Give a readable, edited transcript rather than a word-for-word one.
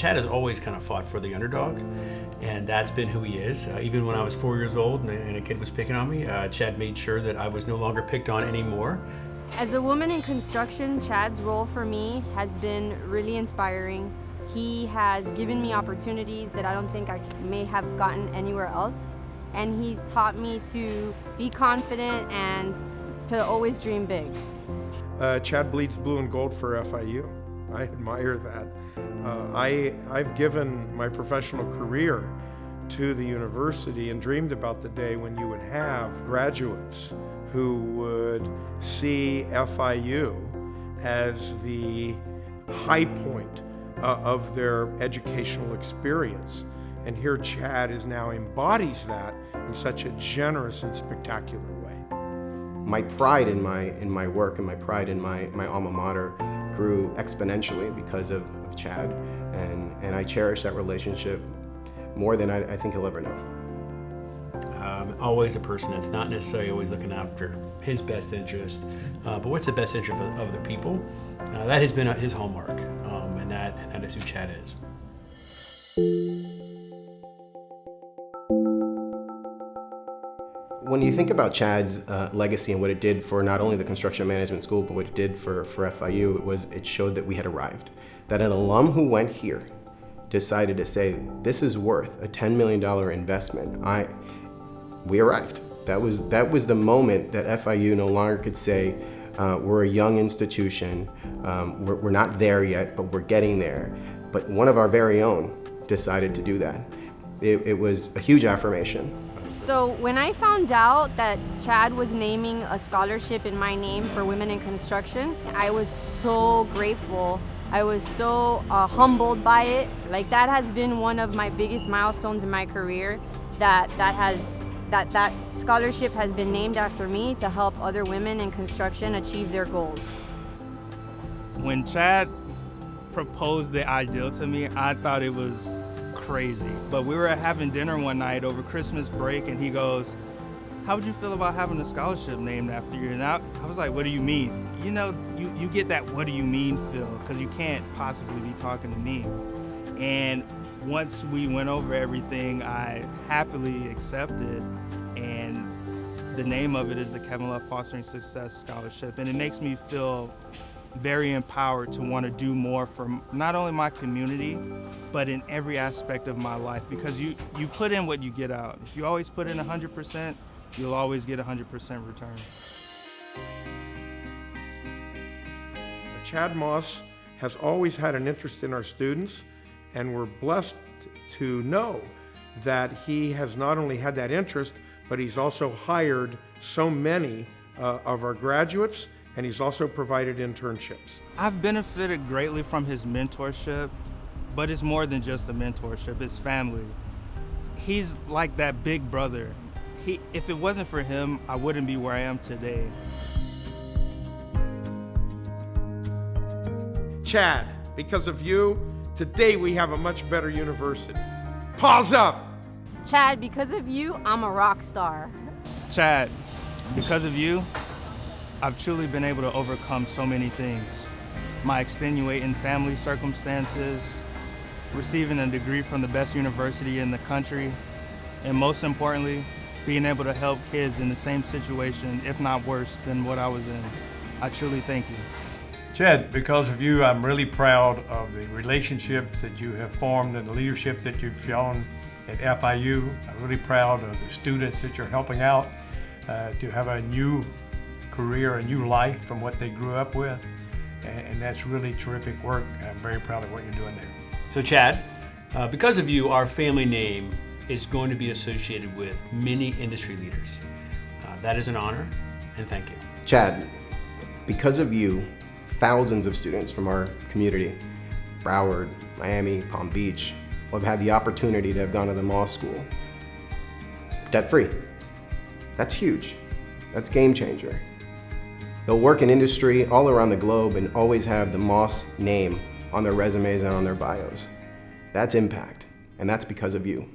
Chad has always kind of fought for the underdog, and that's been who he is. Even when I was 4 years old and a kid was picking on me, Chad made sure that I was no longer picked on anymore. As a woman in construction, Chad's role for me has been really inspiring. He has given me opportunities that I don't think I may have gotten anywhere else. And he's taught me to be confident and to always dream big. Chad bleeds blue and gold for FIU. I admire that. I've given my professional career to the university and dreamed about the day when you would have graduates who would see FIU as the high point of their educational experience. And here Chad now embodies that in such a generous and spectacular way. My pride in my work and my pride in my alma mater grew exponentially because of Chad, and I cherish that relationship more than I think he'll ever know. Always a person that's not necessarily always looking after his best interest, but what's the best interest of the people? That has been his hallmark, and that is who Chad is. When you think about Chad's legacy and what it did for not only the construction management school, but what it did for FIU, it showed that we had arrived. That an alum who went here decided to say, this is worth a $10 million investment. We arrived. That was the moment that FIU no longer could say, we're a young institution, we're not there yet, but we're getting there. But one of our very own decided to do that. It was a huge affirmation. So when I found out that Chad was naming a scholarship in my name for women in construction, I was so grateful. I was so humbled by it. Like, that has been one of my biggest milestones in my career, that scholarship has been named after me to help other women in construction achieve their goals. When Chad proposed the ideal to me, I thought it was crazy. But we were having dinner one night over Christmas break, and he goes, how would you feel about having a scholarship named after you? And I was like, what do you mean? You know, you get that what do you mean feel, because you can't possibly be talking to me. And once we went over everything, I happily accepted, and the name of it is the Kevin Love Fostering Success Scholarship, and it makes me feel very empowered to want to do more for not only my community, but in every aspect of my life, because you put in what you get out. If you always put in 100%, you'll always get 100% return. Chad Moss has always had an interest in our students, and we're blessed to know that he has not only had that interest, but he's also hired so many of our graduates, and he's also provided internships. I've benefited greatly from his mentorship, but it's more than just a mentorship, it's family. He's like that big brother. If it wasn't for him, I wouldn't be where I am today. Chad, because of you, today we have a much better university. Pause up! Chad, because of you, I'm a rock star. Chad, because of you, I've truly been able to overcome so many things. My extenuating family circumstances, receiving a degree from the best university in the country, and most importantly, being able to help kids in the same situation, if not worse, than what I was in. I truly thank you. Chad, because of you, I'm really proud of the relationships that you have formed and the leadership that you've shown at FIU. I'm really proud of the students that you're helping out to have a new career, a new life from what they grew up with. And that's really terrific work. I'm very proud of what you're doing there. So Chad, because of you, our family name is going to be associated with many industry leaders. That is an honor, and thank you. Chad, because of you, thousands of students from our community, Broward, Miami, Palm Beach, will have had the opportunity to have gone to the Moss School debt-free. That's huge. That's game changer. They'll work in industry all around the globe and always have the Moss name on their resumes and on their bios. That's impact, and that's because of you.